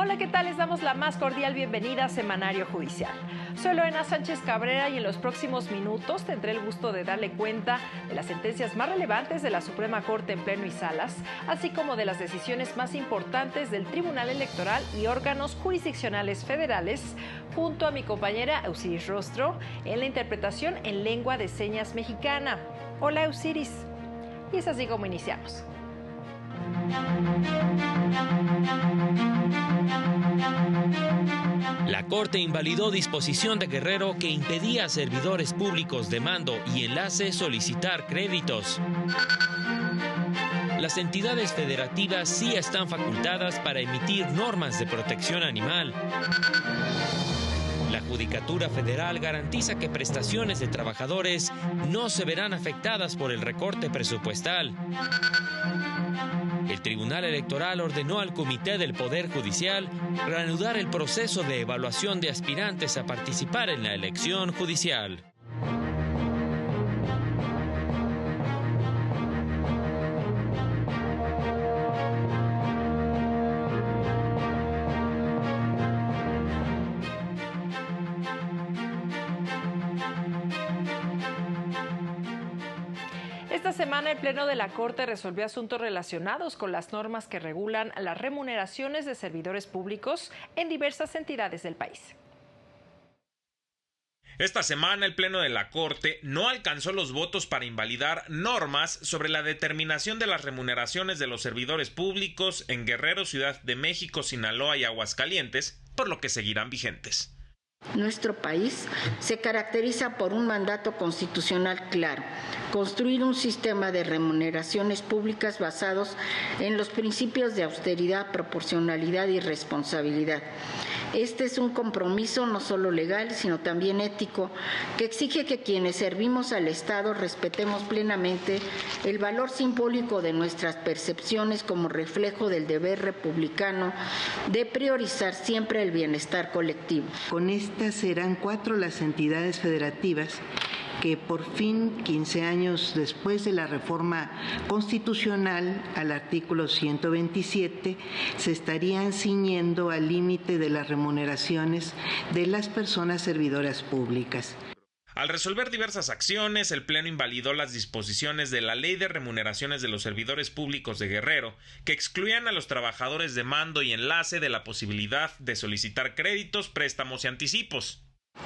Hola, ¿qué tal? Les damos la más cordial bienvenida a Semanario Judicial. Soy Lorena Sánchez Cabrera y en los próximos minutos tendré el gusto de darle cuenta de las sentencias más relevantes de la Suprema Corte en Pleno y Salas, así como de las decisiones más importantes del Tribunal Electoral y órganos jurisdiccionales federales, junto a mi compañera Eusiris Rostro, en la interpretación en lengua de señas mexicana. Hola, Eusiris. Y es así como iniciamos. La Corte invalidó disposición de Guerrero que impedía a servidores públicos de mando y enlace solicitar créditos. Las entidades federativas sí están facultadas para emitir normas de protección animal. La Judicatura Federal garantiza que prestaciones de trabajadores no se verán afectadas por el recorte presupuestal. El Tribunal Electoral ordenó al Comité del Poder Judicial reanudar el proceso de evaluación de aspirantes a participar en la elección judicial. Esta semana el Pleno de la Corte resolvió asuntos relacionados con las normas que regulan las remuneraciones de servidores públicos en diversas entidades del país. Esta semana el Pleno de la Corte no alcanzó los votos para invalidar normas sobre la determinación de las remuneraciones de los servidores públicos en Guerrero, Ciudad de México, Sinaloa y Aguascalientes, por lo que seguirán vigentes. Nuestro país se caracteriza por un mandato constitucional claro: construir un sistema de remuneraciones públicas basados en los principios de austeridad, proporcionalidad y responsabilidad. Este es un compromiso no solo legal, sino también ético, que exige que quienes servimos al Estado respetemos plenamente el valor simbólico de nuestras percepciones como reflejo del deber republicano de priorizar siempre el bienestar colectivo. Con estas serán 4 las entidades federativas que por fin, 15 años después de la reforma constitucional al artículo 127, se estarían ciñendo al límite de las remuneraciones de las personas servidoras públicas. Al resolver diversas acciones, el Pleno invalidó las disposiciones de la Ley de Remuneraciones de los Servidores Públicos de Guerrero, que excluían a los trabajadores de mando y enlace de la posibilidad de solicitar créditos, préstamos y anticipos.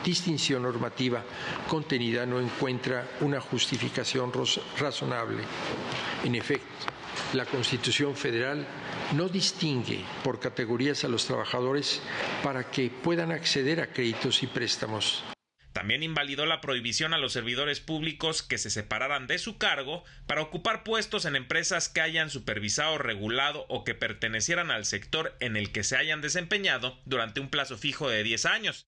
Distinción normativa contenida no encuentra una justificación razonable. En efecto, la Constitución Federal no distingue por categorías a los trabajadores para que puedan acceder a créditos y préstamos. También invalidó la prohibición a los servidores públicos que se separaran de su cargo para ocupar puestos en empresas que hayan supervisado, regulado o que pertenecieran al sector en el que se hayan desempeñado durante un plazo fijo de 10 años.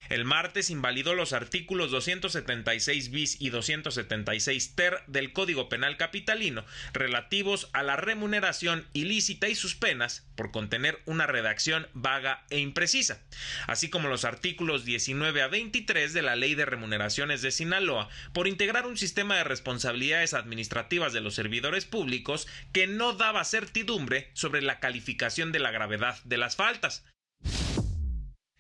El martes invalidó los artículos 276 bis y 276 ter del Código Penal Capitalino relativos a la remuneración ilícita y sus penas por contener una redacción vaga e imprecisa, así como los artículos 19 a 23 de la Ley de Remuneraciones de Sinaloa por integrar un sistema de responsabilidades administrativas de los servidores públicos que no daba certidumbre sobre la calificación de la gravedad de las faltas.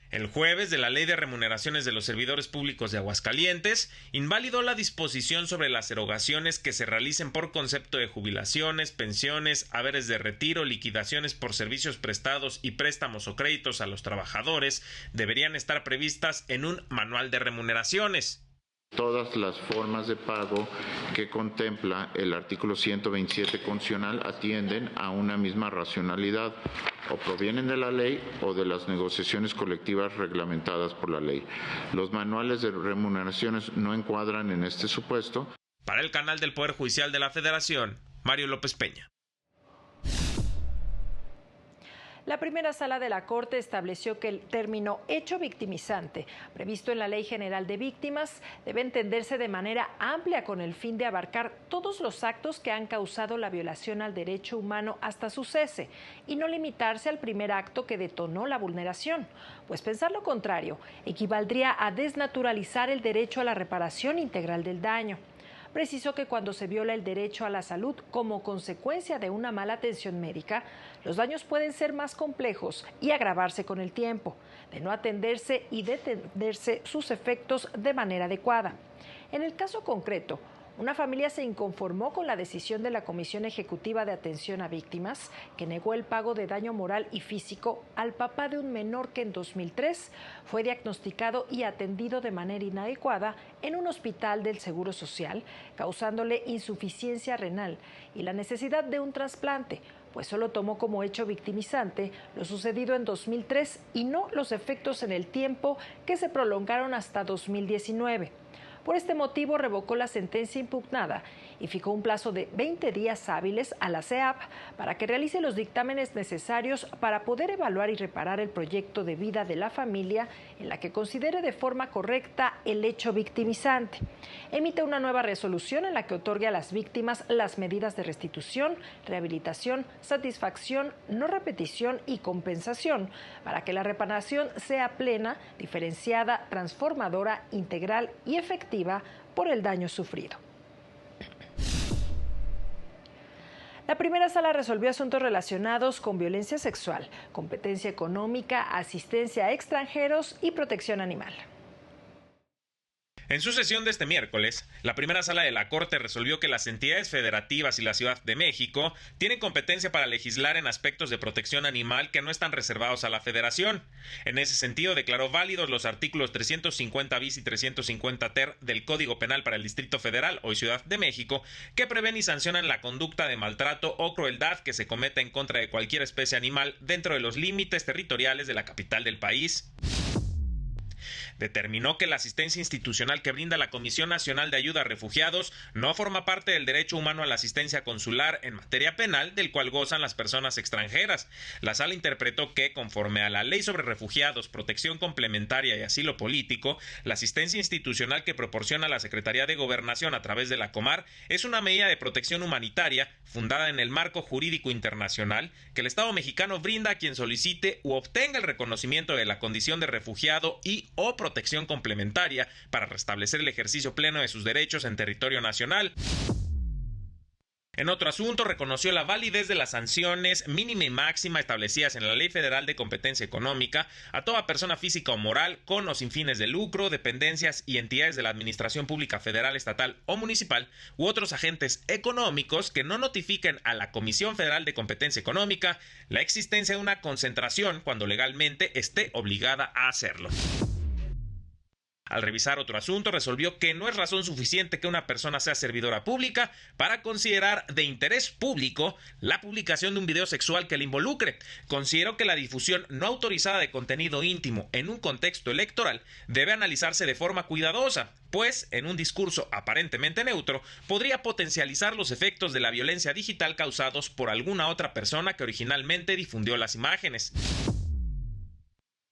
El jueves, de la Ley de Remuneraciones de los Servidores Públicos de Aguascalientes, invalidó la disposición sobre las erogaciones que se realicen por concepto de jubilaciones, pensiones, haberes de retiro, liquidaciones por servicios prestados y préstamos o créditos a los trabajadores deberían estar previstas en un manual de remuneraciones. Todas las formas de pago que contempla el artículo 127 constitucional atienden a una misma racionalidad, o provienen de la ley o de las negociaciones colectivas reglamentadas por la ley. Los manuales de remuneraciones no encuadran en este supuesto. Para el canal del Poder Judicial de la Federación, Mario López Peña. La primera sala de la Corte estableció que el término hecho victimizante, previsto en la Ley General de Víctimas, debe entenderse de manera amplia con el fin de abarcar todos los actos que han causado la violación al derecho humano hasta su cese y no limitarse al primer acto que detonó la vulneración, pues pensar lo contrario equivaldría a desnaturalizar el derecho a la reparación integral del daño. precisó que cuando se viola el derecho a la salud como consecuencia de una mala atención médica, los daños pueden ser más complejos y agravarse con el tiempo, de no atenderse y detenerse sus efectos de manera adecuada. En el caso concreto, una familia se inconformó con la decisión de la Comisión Ejecutiva de Atención a Víctimas, que negó el pago de daño moral y físico al papá de un menor que en 2003 fue diagnosticado y atendido de manera inadecuada en un hospital del Seguro Social, causándole insuficiencia renal y la necesidad de un trasplante, pues solo tomó como hecho victimizante lo sucedido en 2003 y no los efectos en el tiempo que se prolongaron hasta 2019. Por este motivo revocó la sentencia impugnada y fijó un plazo de 20 días hábiles a la CEAP para que realice los dictámenes necesarios para poder evaluar y reparar el proyecto de vida de la familia en la que considere de forma correcta el hecho victimizante. Emite una nueva resolución en la que otorgue a las víctimas las medidas de restitución, rehabilitación, satisfacción, no repetición y compensación para que la reparación sea plena, diferenciada, transformadora, integral y efectiva por el daño sufrido. La primera sala resolvió asuntos relacionados con violencia sexual, competencia económica, asistencia a extranjeros y protección animal. En su sesión de este miércoles, la primera sala de la Corte resolvió que las entidades federativas y la Ciudad de México tienen competencia para legislar en aspectos de protección animal que no están reservados a la Federación. En ese sentido, declaró válidos los artículos 350 bis y 350 ter del Código Penal para el Distrito Federal, hoy Ciudad de México, que prevén y sancionan la conducta de maltrato o crueldad que se cometa en contra de cualquier especie animal dentro de los límites territoriales de la capital del país. Determinó que la asistencia institucional que brinda la Comisión Nacional de Ayuda a Refugiados no forma parte del derecho humano a la asistencia consular en materia penal del cual gozan las personas extranjeras. La sala interpretó que, conforme a la Ley sobre Refugiados, Protección Complementaria y Asilo Político, la asistencia institucional que proporciona la Secretaría de Gobernación a través de la Comar es una medida de protección humanitaria fundada en el marco jurídico internacional que el Estado mexicano brinda a quien solicite u obtenga el reconocimiento de la condición de refugiado y o protección complementaria para restablecer el ejercicio pleno de sus derechos en territorio nacional. En otro asunto, reconoció la validez de las sanciones mínima y máxima establecidas en la Ley Federal de Competencia Económica a toda persona física o moral con o sin fines de lucro, dependencias y entidades de la Administración Pública Federal, Estatal o Municipal u otros agentes económicos que no notifiquen a la Comisión Federal de Competencia Económica la existencia de una concentración cuando legalmente esté obligada a hacerlo. Al revisar otro asunto, resolvió que no es razón suficiente que una persona sea servidora pública para considerar de interés público la publicación de un video sexual que le involucre. Consideró que la difusión no autorizada de contenido íntimo en un contexto electoral debe analizarse de forma cuidadosa, pues en un discurso aparentemente neutro podría potencializar los efectos de la violencia digital causados por alguna otra persona que originalmente difundió las imágenes.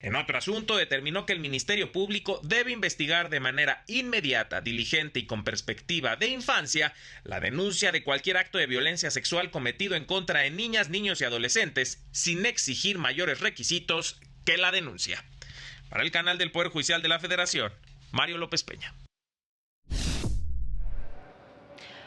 En otro asunto, determinó que el Ministerio Público debe investigar de manera inmediata, diligente y con perspectiva de infancia la denuncia de cualquier acto de violencia sexual cometido en contra de niñas, niños y adolescentes, sin exigir mayores requisitos que la denuncia. Para el canal del Poder Judicial de la Federación, Mario López Peña.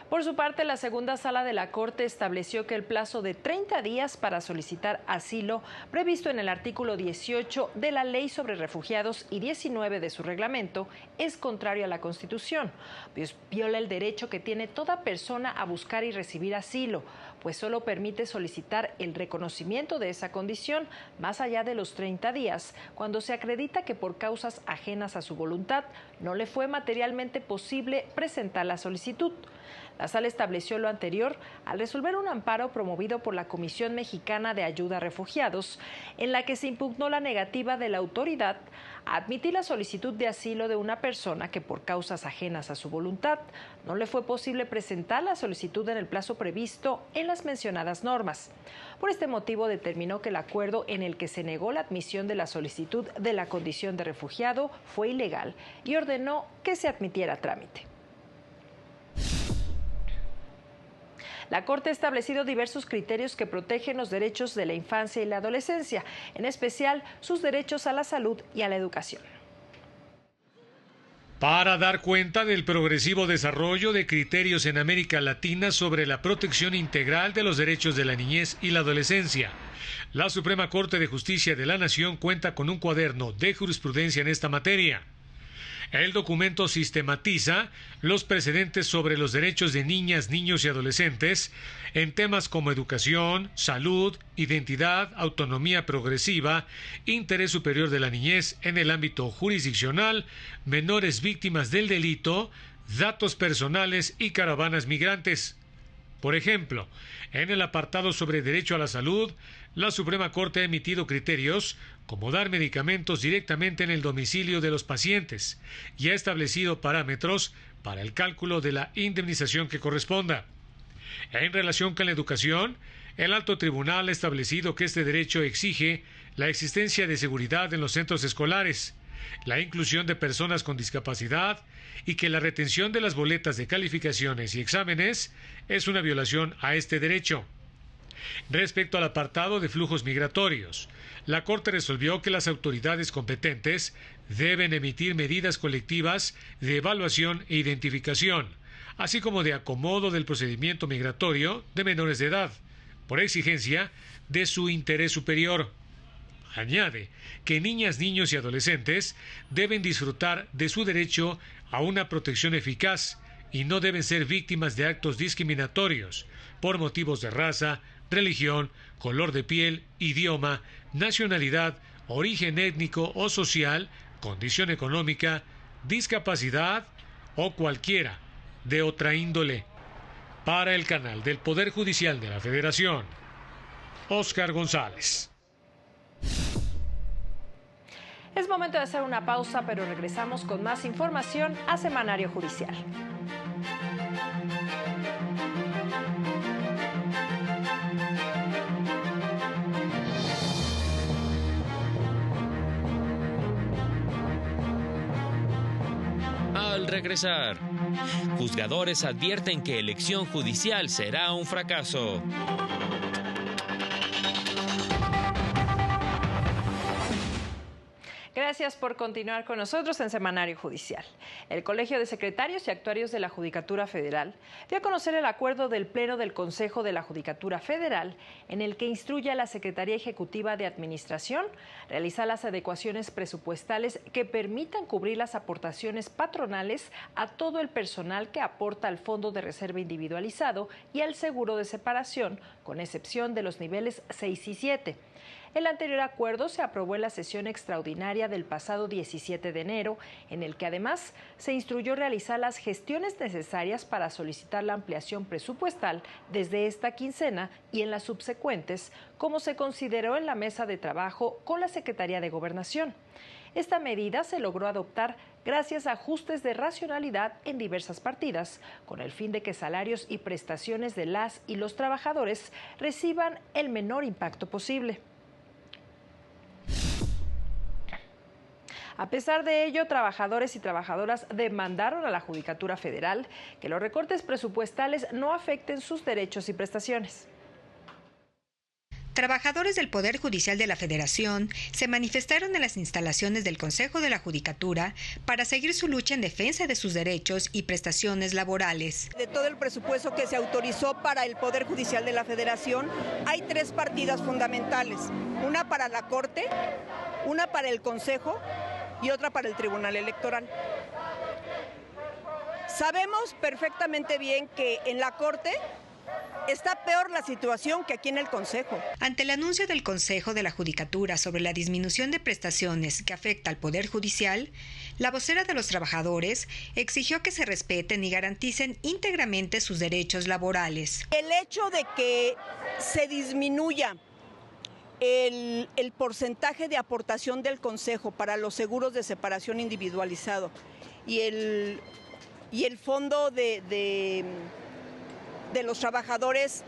Por su parte, la segunda sala de la Corte estableció que el plazo de 30 días para solicitar asilo, previsto en el artículo 18 de la Ley sobre Refugiados y 19 de su reglamento, es contrario a la Constitución, pues viola el derecho que tiene toda persona a buscar y recibir asilo, pues solo permite solicitar el reconocimiento de esa condición más allá de los 30 días, cuando se acredita que por causas ajenas a su voluntad no le fue materialmente posible presentar la solicitud. La sala estableció lo anterior al resolver un amparo promovido por la Comisión Mexicana de Ayuda a Refugiados, en la que se impugnó la negativa de la autoridad a admitir la solicitud de asilo de una persona que por causas ajenas a su voluntad no le fue posible presentar la solicitud en el plazo previsto en las mencionadas normas. Por este motivo determinó que el acuerdo en el que se negó la admisión de la solicitud de la condición de refugiado fue ilegal y ordenó que se admitiera a trámite. La Corte ha establecido diversos criterios que protegen los derechos de la infancia y la adolescencia, en especial sus derechos a la salud y a la educación. para dar cuenta del progresivo desarrollo de criterios en América Latina sobre la protección integral de los derechos de la niñez y la adolescencia. La Suprema Corte de Justicia de la Nación cuenta con un cuaderno de jurisprudencia en esta materia. El documento sistematiza los precedentes sobre los derechos de niñas, niños y adolescentes en temas como educación, salud, identidad, autonomía progresiva, interés superior de la niñez en el ámbito jurisdiccional, menores víctimas del delito, datos personales y caravanas migrantes. Por ejemplo, en el apartado sobre derecho a la salud, la Suprema Corte ha emitido criterios como dar medicamentos directamente en el domicilio de los pacientes y ha establecido parámetros para el cálculo de la indemnización que corresponda. En relación con la educación, el Alto Tribunal ha establecido que este derecho exige la existencia de seguridad en los centros escolares, la inclusión de personas con discapacidad y que la retención de las boletas de calificaciones y exámenes es una violación a este derecho. Respecto al apartado de flujos migratorios, la Corte resolvió que las autoridades competentes deben emitir medidas colectivas de evaluación e identificación, así como de acomodo del procedimiento migratorio de menores de edad, por exigencia de su interés superior. Añade que niñas, niños y adolescentes deben disfrutar de su derecho a una protección eficaz y no deben ser víctimas de actos discriminatorios por motivos de raza, religión, color de piel, idioma, nacionalidad, origen étnico o social, condición económica, discapacidad o cualquiera de otra índole. Para el canal del Poder Judicial de la Federación, Óscar González. Es momento de hacer una pausa, pero regresamos con más información a Semanario Judicial. Al regresar, juzgadores advierten que elección judicial será un fracaso. Gracias por continuar con nosotros en Semanario Judicial. El Colegio de Secretarios y Actuarios de la Judicatura Federal dio a conocer el acuerdo del Pleno del Consejo de la Judicatura Federal en el que instruye a la Secretaría Ejecutiva de Administración realizar las adecuaciones presupuestales que permitan cubrir las aportaciones patronales a todo el personal que aporta al Fondo de Reserva Individualizado y al Seguro de Separación, con excepción de los niveles 6 y 7. El anterior acuerdo se aprobó en la sesión extraordinaria del pasado 17 de enero, en el que además se instruyó realizar las gestiones necesarias para solicitar la ampliación presupuestal desde esta quincena y en las subsecuentes, como se consideró en la mesa de trabajo con la Secretaría de Gobernación. Esta medida se logró adoptar gracias a ajustes de racionalidad en diversas partidas, con el fin de que salarios y prestaciones de las y los trabajadores reciban el menor impacto posible. A pesar de ello, trabajadores y trabajadoras demandaron a la Judicatura Federal que los recortes presupuestales no afecten sus derechos y prestaciones. Trabajadores del Poder Judicial de la Federación se manifestaron en las instalaciones del Consejo de la Judicatura para seguir su lucha en defensa de sus derechos y prestaciones laborales. De todo el presupuesto que se autorizó para el Poder Judicial de la Federación, hay 3 partidas fundamentales: una para la Corte, una para el Consejo y otra para el Tribunal Electoral. Sabemos perfectamente bien que en la Corte está peor la situación que aquí en el Consejo. Ante el anuncio del Consejo de la Judicatura sobre la disminución de prestaciones que afecta al Poder Judicial, la vocera de los trabajadores exigió que se respeten y garanticen íntegramente sus derechos laborales. El hecho de que se disminuya el porcentaje de aportación del Consejo para los seguros de separación individualizado y el fondo de los trabajadores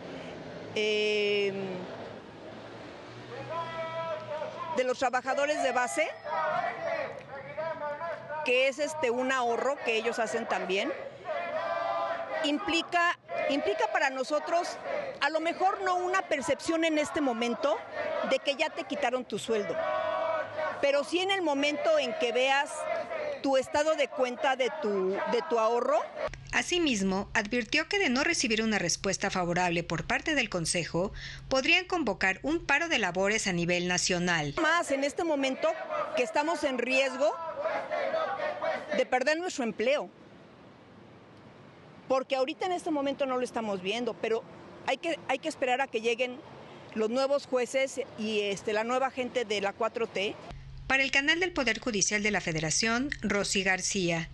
de base, que es un ahorro que ellos hacen también, implica para nosotros a lo mejor no una percepción en este momento de que ya te quitaron tu sueldo, pero sí en el momento en que veas tu estado de cuenta de tu ahorro. Asimismo, advirtió que de no recibir una respuesta favorable por parte del Consejo, podrían convocar un paro de labores a nivel nacional. Más en este momento que estamos en riesgo de perder nuestro empleo, porque ahorita en este momento no lo estamos viendo, pero hay que esperar a que lleguen los nuevos jueces y la nueva gente de la 4T. Para el canal del Poder Judicial de la Federación, Rosy García.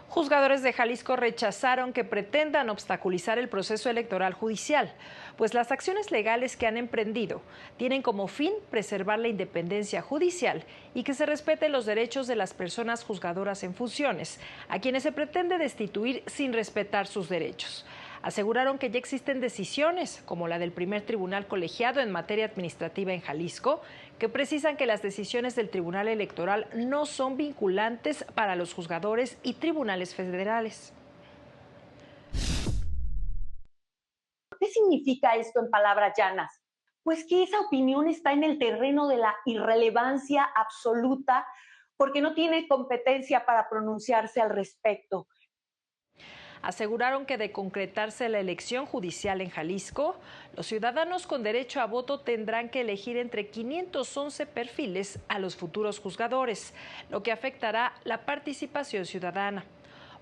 Juzgadores de Jalisco rechazaron que pretendan obstaculizar el proceso electoral judicial, pues las acciones legales que han emprendido tienen como fin preservar la independencia judicial y que se respeten los derechos de las personas juzgadoras en funciones, a quienes se pretende destituir sin respetar sus derechos. Aseguraron que ya existen decisiones, como la del primer tribunal colegiado en materia administrativa en Jalisco, que precisan que las decisiones del Tribunal Electoral no son vinculantes para los juzgadores y tribunales federales. ¿Qué significa esto en palabras llanas? Pues que esa opinión está en el terreno de la irrelevancia absoluta, porque no tiene competencia para pronunciarse al respecto. Aseguraron que de concretarse la elección judicial en Jalisco, los ciudadanos con derecho a voto tendrán que elegir entre 511 perfiles a los futuros juzgadores, lo que afectará la participación ciudadana.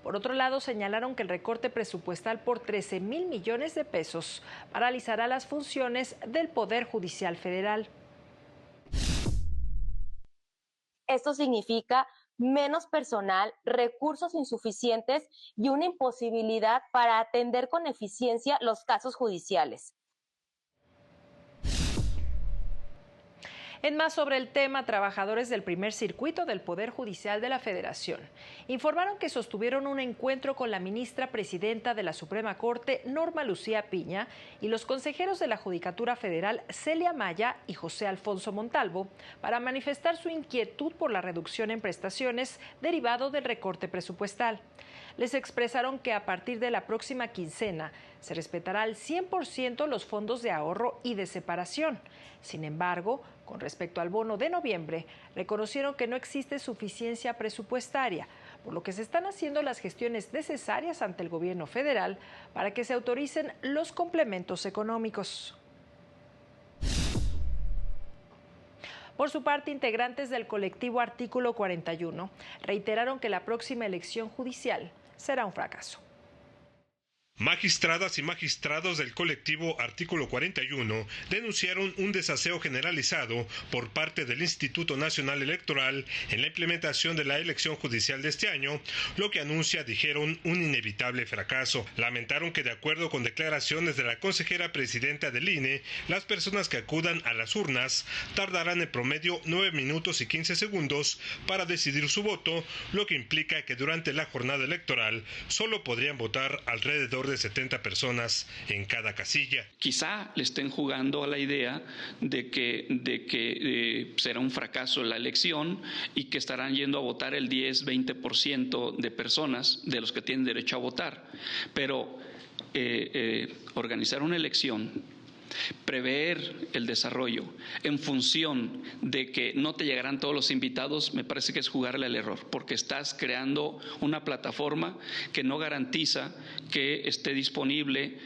Por otro lado, señalaron que el recorte presupuestal por 13,000 millones de pesos paralizará las funciones del Poder Judicial Federal. Esto significa menos personal, recursos insuficientes y una imposibilidad para atender con eficiencia los casos judiciales. En más sobre el tema, trabajadores del primer circuito del Poder Judicial de la Federación informaron que sostuvieron un encuentro con la ministra presidenta de la Suprema Corte, Norma Lucía Piña, y los consejeros de la Judicatura Federal, Celia Maya y José Alfonso Montalvo, para manifestar su inquietud por la reducción en prestaciones derivado del recorte presupuestal. Les expresaron que a partir de la próxima quincena se respetará al 100% los fondos de ahorro y de separación. Sin embargo, con respecto al bono de noviembre, reconocieron que no existe suficiencia presupuestaria, por lo que se están haciendo las gestiones necesarias ante el gobierno federal para que se autoricen los complementos económicos. Por su parte, integrantes del colectivo Artículo 41 reiteraron que la próxima elección judicial será un fracaso. Magistradas y magistrados del colectivo Artículo 41 denunciaron un desaseo generalizado por parte del Instituto Nacional Electoral en la implementación de la elección judicial de este año, lo que anuncia, dijeron, un inevitable fracaso. Lamentaron que, de acuerdo con declaraciones de la consejera presidenta del INE, las personas que acudan a las urnas tardarán en promedio 9 minutos y 15 segundos para decidir su voto, lo que implica que durante la jornada electoral solo podrían votar alrededor de 70 personas en cada casilla. Quizá le estén jugando a la idea de que será un fracaso la elección y que estarán yendo a votar el 10-20% de personas de los que tienen derecho a votar. Pero organizar una elección, prever el desarrollo en función de que no te llegarán todos los invitados, me parece que es jugarle al error, porque estás creando una plataforma que no garantiza que esté disponible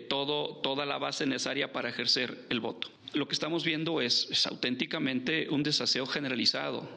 toda la base necesaria para ejercer el voto. Lo que estamos viendo es auténticamente un desaseo generalizado,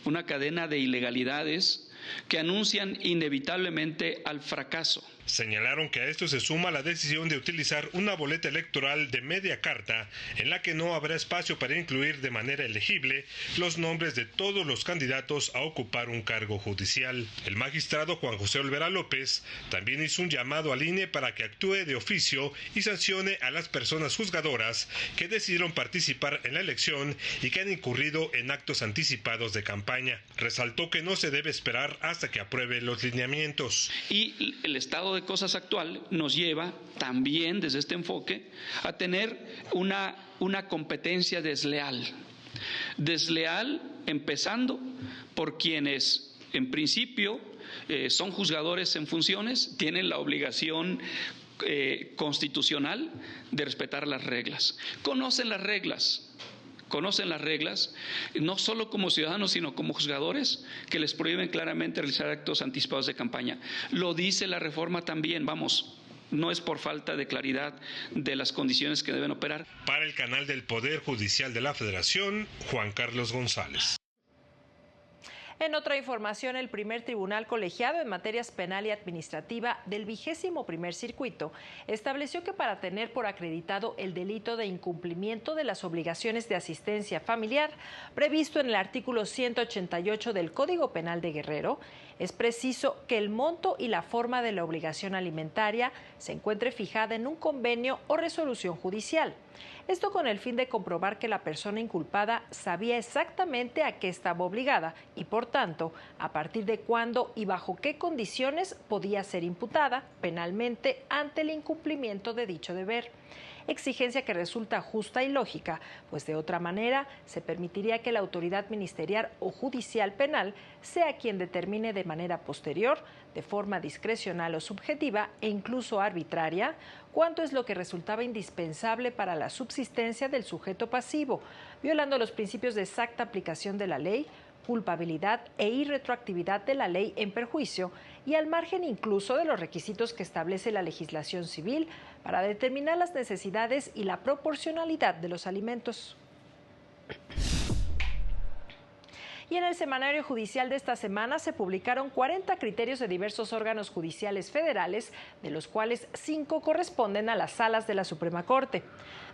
una cadena de ilegalidades que anuncian inevitablemente al fracaso. Señalaron que a esto se suma la decisión de utilizar una boleta electoral de media carta en la que no habrá espacio para incluir de manera elegible los nombres de todos los candidatos a ocupar un cargo judicial. El magistrado Juan José Olvera López también hizo un llamado al INE para que actúe de oficio y sancione a las personas juzgadoras que decidieron participar en la elección y que han incurrido en actos anticipados de campaña. Resaltó que no se debe esperar hasta que apruebe los lineamientos. Y el estado de cosas actual nos lleva también desde este enfoque a tener una competencia desleal empezando por quienes en principio son juzgadores en funciones, tienen la obligación constitucional de respetar las reglas, conocen las reglas, conocen las reglas, no solo como ciudadanos, sino como juzgadores, que les prohíben claramente realizar actos anticipados de campaña. Lo dice la reforma también, vamos. No es por falta de claridad de las condiciones que deben operar. Para el canal del Poder Judicial de la Federación, Juan Carlos González. En otra información, el primer tribunal colegiado en materias penal y administrativa del 21º Circuito estableció que para tener por acreditado el delito de incumplimiento de las obligaciones de asistencia familiar previsto en el artículo 188 del Código Penal de Guerrero, es preciso que el monto y la forma de la obligación alimentaria se encuentre fijada en un convenio o resolución judicial. Esto con el fin de comprobar que la persona inculpada sabía exactamente a qué estaba obligada y, por tanto, a partir de cuándo y bajo qué condiciones podía ser imputada penalmente ante el incumplimiento de dicho deber. Exigencia que resulta justa y lógica, pues de otra manera se permitiría que la autoridad ministerial o judicial penal sea quien determine de manera posterior, de forma discrecional o subjetiva e incluso arbitraria, cuánto es lo que resultaba indispensable para la subsistencia del sujeto pasivo, violando los principios de exacta aplicación de la ley, culpabilidad e irretroactividad de la ley en perjuicio y al margen incluso de los requisitos que establece la legislación civil para determinar las necesidades y la proporcionalidad de los alimentos. Y en el semanario judicial de esta semana se publicaron 40 criterios de diversos órganos judiciales federales, de los cuales 5 corresponden a las salas de la Suprema Corte.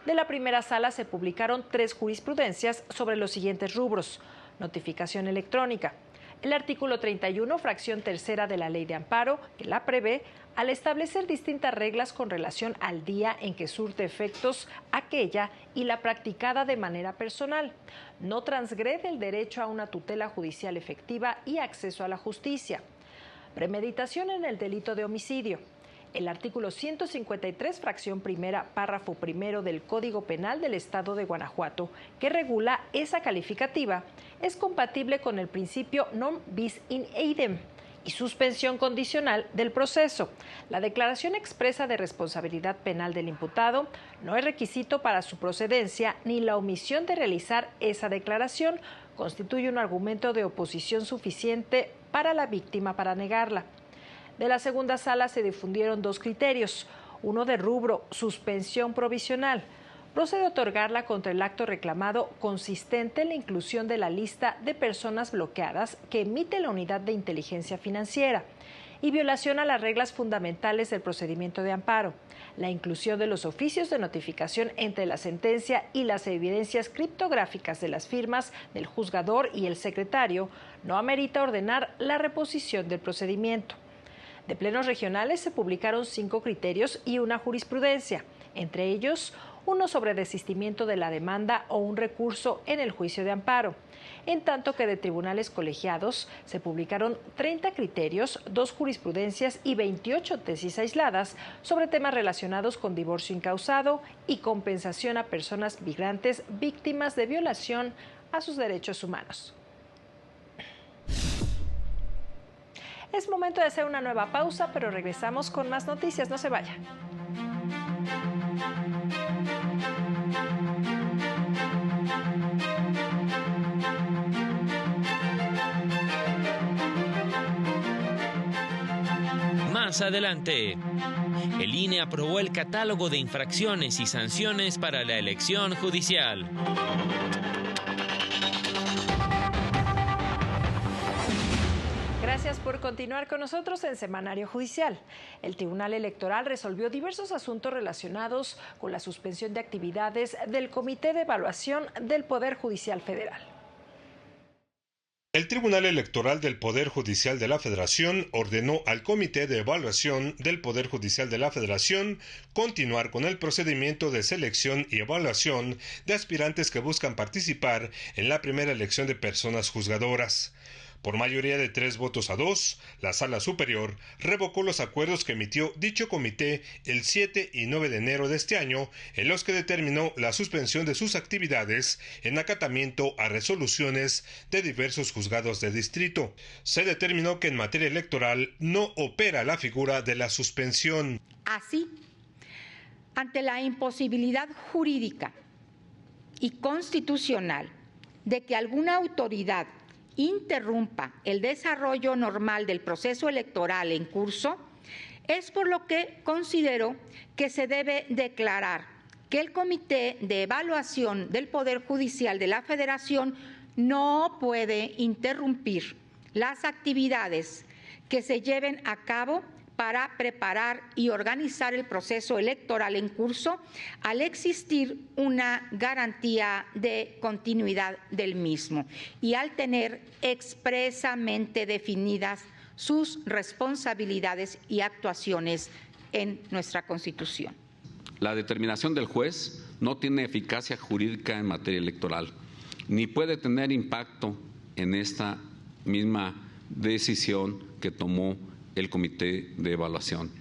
De la primera sala se publicaron 3 jurisprudencias sobre los siguientes rubros: notificación electrónica. El artículo 31, fracción tercera de la Ley de Amparo, que la prevé, al establecer distintas reglas con relación al día en que surte efectos aquella y la practicada de manera personal. No transgrede el derecho a una tutela judicial efectiva y acceso a la justicia. Premeditación en el delito de homicidio. El artículo 153, fracción primera, párrafo primero del Código Penal del Estado de Guanajuato, que regula esa calificativa, es compatible con el principio non bis in idem y suspensión condicional del proceso. La declaración expresa de responsabilidad penal del imputado no es requisito para su procedencia, ni la omisión de realizar esa declaración constituye un argumento de oposición suficiente para la víctima para negarla. De la segunda sala se difundieron 2 criterios, uno de rubro suspensión provisional. Procede a otorgarla contra el acto reclamado consistente en la inclusión de la lista de personas bloqueadas que emite la Unidad de Inteligencia Financiera y violación a las reglas fundamentales del procedimiento de amparo. La inclusión de los oficios de notificación entre la sentencia y las evidencias criptográficas de las firmas del juzgador y el secretario no amerita ordenar la reposición del procedimiento. De plenos regionales se publicaron 5 criterios y una jurisprudencia, entre ellos uno sobre desistimiento de la demanda o un recurso en el juicio de amparo, en tanto que de tribunales colegiados se publicaron 30 criterios, 2 jurisprudencias y 28 tesis aisladas sobre temas relacionados con divorcio incausado y compensación a personas migrantes víctimas de violación a sus derechos humanos. Es momento de hacer una nueva pausa, pero regresamos con más noticias. No se vaya. Más adelante, el INE aprobó el catálogo de infracciones y sanciones para la elección judicial. Gracias por continuar con nosotros en Semanario Judicial. El Tribunal Electoral resolvió diversos asuntos relacionados con la suspensión de actividades del Comité de Evaluación del Poder Judicial Federal. El Tribunal Electoral del Poder Judicial de la Federación ordenó al Comité de Evaluación del Poder Judicial de la Federación continuar con el procedimiento de selección y evaluación de aspirantes que buscan participar en la primera elección de personas juzgadoras. Por mayoría de 3 votos a 2, la Sala Superior revocó los acuerdos que emitió dicho comité el 7 y 9 de enero de este año, en los que determinó la suspensión de sus actividades en acatamiento a resoluciones de diversos juzgados de distrito. Se determinó que en materia electoral no opera la figura de la suspensión. Así, ante la imposibilidad jurídica y constitucional de que alguna autoridad interrumpa el desarrollo normal del proceso electoral en curso, es por lo que considero que se debe declarar que el Comité de Evaluación del Poder Judicial de la Federación no puede interrumpir las actividades que se lleven a cabo para preparar y organizar el proceso electoral en curso al existir una garantía de continuidad del mismo y al tener expresamente definidas sus responsabilidades y actuaciones en nuestra Constitución. La determinación del juez no tiene eficacia jurídica en materia electoral, ni puede tener impacto en esta misma decisión que tomó el Comité de Evaluación,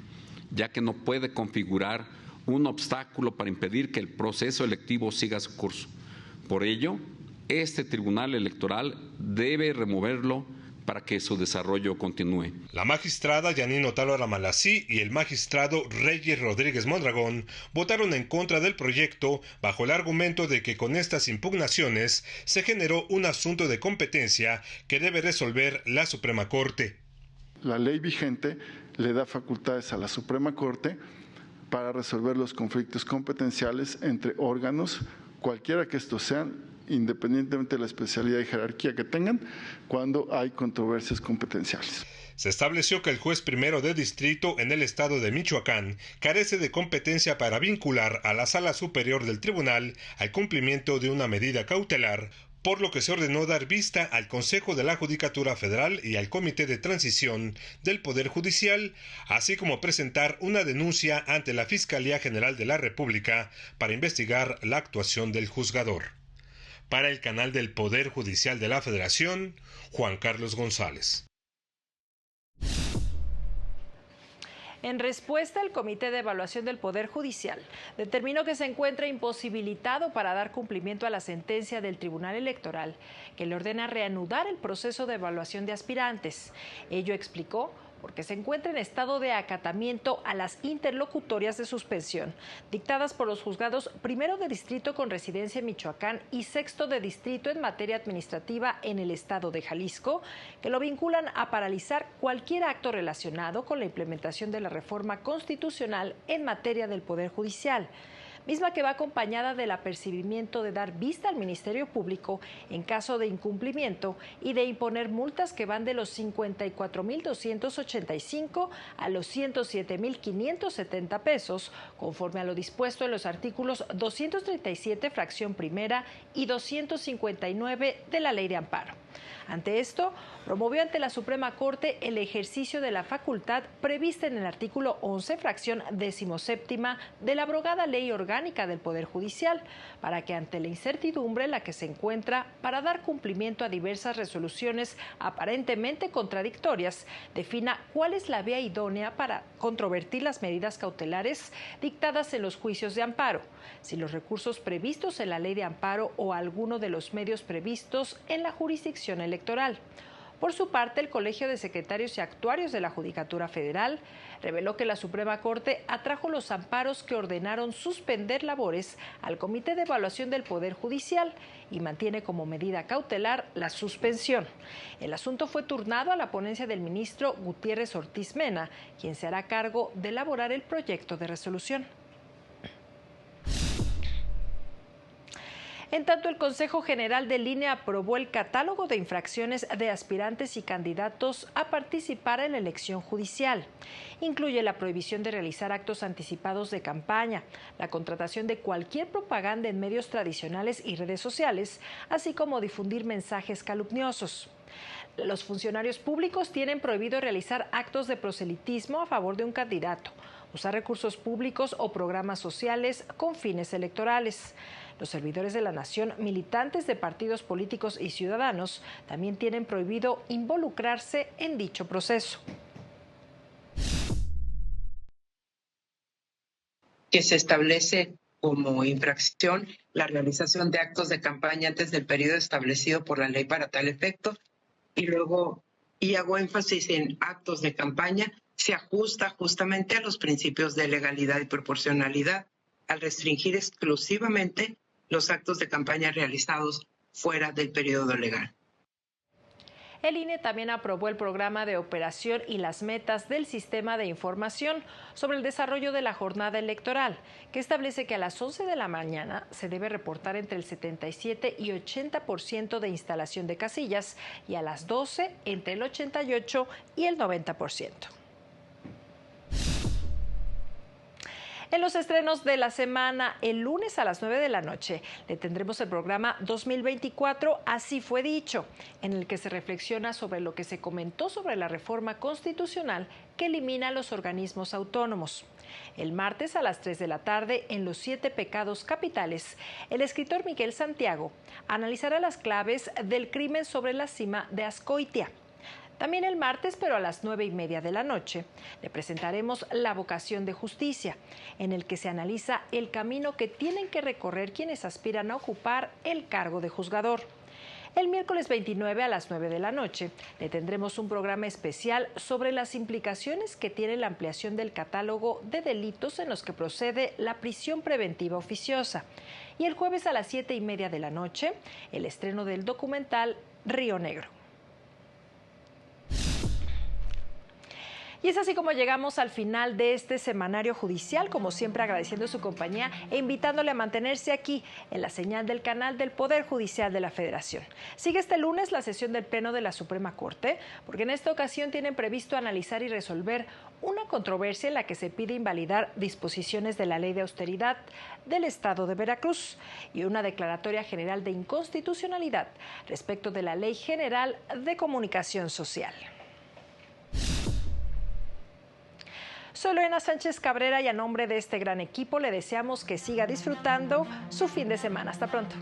ya que no puede configurar un obstáculo para impedir que el proceso electivo siga su curso. Por ello, este Tribunal Electoral debe removerlo para que su desarrollo continúe. La magistrada Yanine Otárola Malací y el magistrado Reyes Rodríguez Mondragón votaron en contra del proyecto bajo el argumento de que con estas impugnaciones se generó un asunto de competencia que debe resolver la Suprema Corte. La ley vigente le da facultades a la Suprema Corte para resolver los conflictos competenciales entre órganos, cualquiera que estos sean, independientemente de la especialidad y jerarquía que tengan, cuando hay controversias competenciales. Se estableció que el juez primero de distrito en el estado de Michoacán carece de competencia para vincular a la Sala Superior del Tribunal al cumplimiento de una medida cautelar, por lo que se ordenó dar vista al Consejo de la Judicatura Federal y al Comité de Transición del Poder Judicial, así como presentar una denuncia ante la Fiscalía General de la República para investigar la actuación del juzgador. Para el canal del Poder Judicial de la Federación, Juan Carlos González. En respuesta, el Comité de Evaluación del Poder Judicial determinó que se encuentra imposibilitado para dar cumplimiento a la sentencia del Tribunal Electoral que le ordena reanudar el proceso de evaluación de aspirantes. Ello explicó porque se encuentra en estado de acatamiento a las interlocutorias de suspensión dictadas por los juzgados primero de distrito con residencia en Michoacán y sexto de distrito en materia administrativa en el estado de Jalisco, que lo vinculan a paralizar cualquier acto relacionado con la implementación de la reforma constitucional en materia del Poder Judicial, misma que va acompañada del apercibimiento de dar vista al Ministerio Público en caso de incumplimiento y de imponer multas que van de los 54,285 a los 107,570 pesos, conforme a lo dispuesto en los artículos 237, fracción primera, y 259 de la Ley de Amparo. Ante esto, promovió ante la Suprema Corte el ejercicio de la facultad prevista en el artículo 11, fracción 17ª de la abrogada Ley Orgánica del Poder Judicial, para que ante la incertidumbre en la que se encuentra para dar cumplimiento a diversas resoluciones aparentemente contradictorias, defina cuál es la vía idónea para controvertir las medidas cautelares dictadas en los juicios de amparo, si los recursos previstos en la Ley de Amparo o alguno de los medios previstos en la jurisdicción electoral. Por su parte, el Colegio de Secretarios y Actuarios de la Judicatura Federal reveló que la Suprema Corte atrajo los amparos que ordenaron suspender labores al Comité de Evaluación del Poder Judicial y mantiene como medida cautelar la suspensión. El asunto fue turnado a la ponencia del ministro Gutiérrez Ortiz Mena, quien se hará cargo de elaborar el proyecto de resolución. En tanto, el Consejo General del INE aprobó el catálogo de infracciones de aspirantes y candidatos a participar en la elección judicial. Incluye la prohibición de realizar actos anticipados de campaña, la contratación de cualquier propaganda en medios tradicionales y redes sociales, así como difundir mensajes calumniosos. Los funcionarios públicos tienen prohibido realizar actos de proselitismo a favor de un candidato, usar recursos públicos o programas sociales con fines electorales. Los servidores de la nación, militantes de partidos políticos y ciudadanos también tienen prohibido involucrarse en dicho proceso. Que se establece como infracción la realización de actos de campaña antes del periodo establecido por la ley para tal efecto, y hago énfasis en actos de campaña, se ajusta justamente a los principios de legalidad y proporcionalidad al restringir exclusivamente los actos de campaña realizados fuera del periodo legal. El INE también aprobó el programa de operación y las metas del sistema de información sobre el desarrollo de la jornada electoral, que establece que a las 11 de la mañana se debe reportar entre el 77 y 80% de instalación de casillas y a las 12 entre el 88 y el 90%. En los estrenos de la semana, el lunes a las 9 de la noche, le tendremos el programa 2024, Así fue dicho, en el que se reflexiona sobre lo que se comentó sobre la reforma constitucional que elimina los organismos autónomos. El martes a las 3 de la tarde, en Los 7 pecados capitales, el escritor Miguel Santiago analizará las claves del crimen sobre la cima de Azcoitia. También el martes, pero a las 9:30 de la noche, le presentaremos La vocación de justicia, en el que se analiza el camino que tienen que recorrer quienes aspiran a ocupar el cargo de juzgador. El miércoles 29 a las 9 de la noche le tendremos un programa especial sobre las implicaciones que tiene la ampliación del catálogo de delitos en los que procede la prisión preventiva oficiosa. Y el jueves a las 7:30 de la noche, el estreno del documental Río Negro. Y es así como llegamos al final de este semanario judicial, como siempre agradeciendo su compañía e invitándole a mantenerse aquí en la señal del canal del Poder Judicial de la Federación. Sigue este lunes la sesión del Pleno de la Suprema Corte, porque en esta ocasión tienen previsto analizar y resolver una controversia en la que se pide invalidar disposiciones de la Ley de Austeridad del Estado de Veracruz y una declaratoria general de inconstitucionalidad respecto de la Ley General de Comunicación Social. Soy Lorena Sánchez Cabrera y a nombre de este gran equipo le deseamos que siga disfrutando su fin de semana. Hasta pronto.